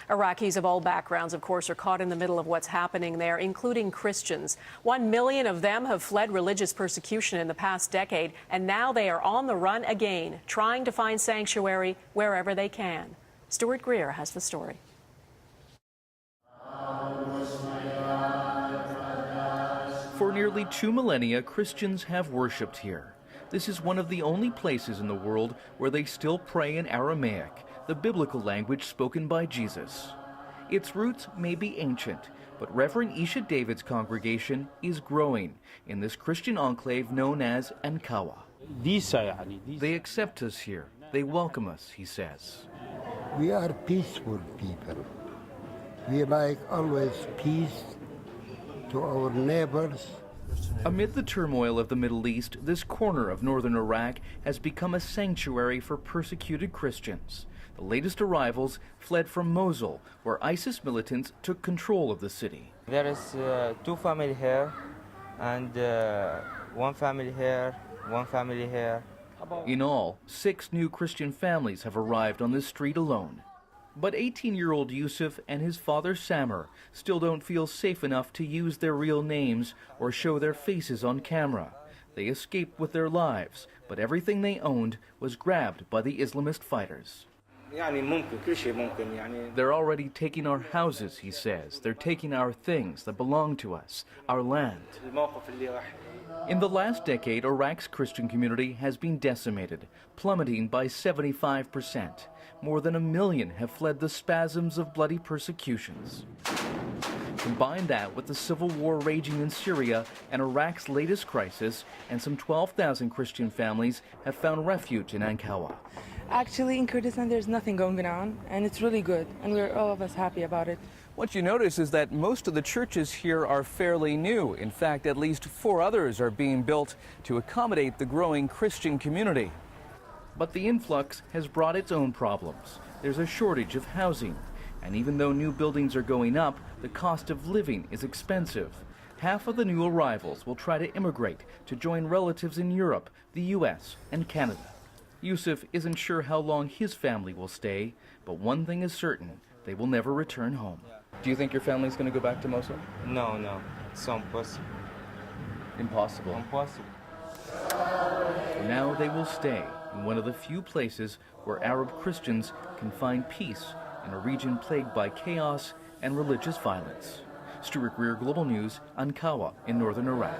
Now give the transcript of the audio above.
Iraqis of all backgrounds, of course, are caught in the middle of what's happening there, including Christians. 1 million of them have fled religious persecution in the past decade, and now they are on the run again, trying to find sanctuary wherever they can. Stuart Greer has the story. For nearly 2 millennia, Christians have worshipped here. This is one of the only places in the world where they still pray in Aramaic, the biblical language spoken by Jesus. Its roots may be ancient, but Reverend Isha David's congregation is growing in this Christian enclave known as Ankawa. They accept us here. They welcome us, he says. We are peaceful people. We like always peace to our neighbors. Amid the turmoil of the Middle East, this corner of northern Iraq has become a sanctuary for persecuted Christians. The latest arrivals fled from Mosul, where ISIS militants took control of the city. There is 2 families here, and 1 family here, 1 family here. In all, 6 new Christian families have arrived on this street alone. But 18-year-old Yusuf and his father Samer still don't feel safe enough to use their real names or show their faces on camera. They escaped with their lives, but everything they owned was grabbed by the Islamist fighters. They're already taking our houses, he says. They're taking our things that belong to us, our land. In the last decade, Iraq's Christian community has been decimated, plummeting by 75%. More than 1 million have fled the spasms of bloody persecutions. Combine that with the civil war raging in Syria and Iraq's latest crisis, and some 12,000 Christian families have found refuge in Ankawa. Actually, in Kurdistan, there's nothing going on, and it's really good, and we're all of us happy about it. What you notice is that most of the churches here are fairly new. In fact, at least 4 others are being built to accommodate the growing Christian community. But the influx has brought its own problems. There's a shortage of housing, and even though new buildings are going up, the cost of living is expensive. Half of the new arrivals will try to immigrate to join relatives in Europe, the U.S., and Canada. Yusuf isn't sure how long his family will stay, but one thing is certain, they will never return home. Do you think your family's going to go back to Mosul? No, it's impossible. Impossible? Impossible. For now, they will stay in one of the few places where Arab Christians can find peace in a region plagued by chaos and religious violence. Stuart Greer, Global News, Ankawa in northern Iraq.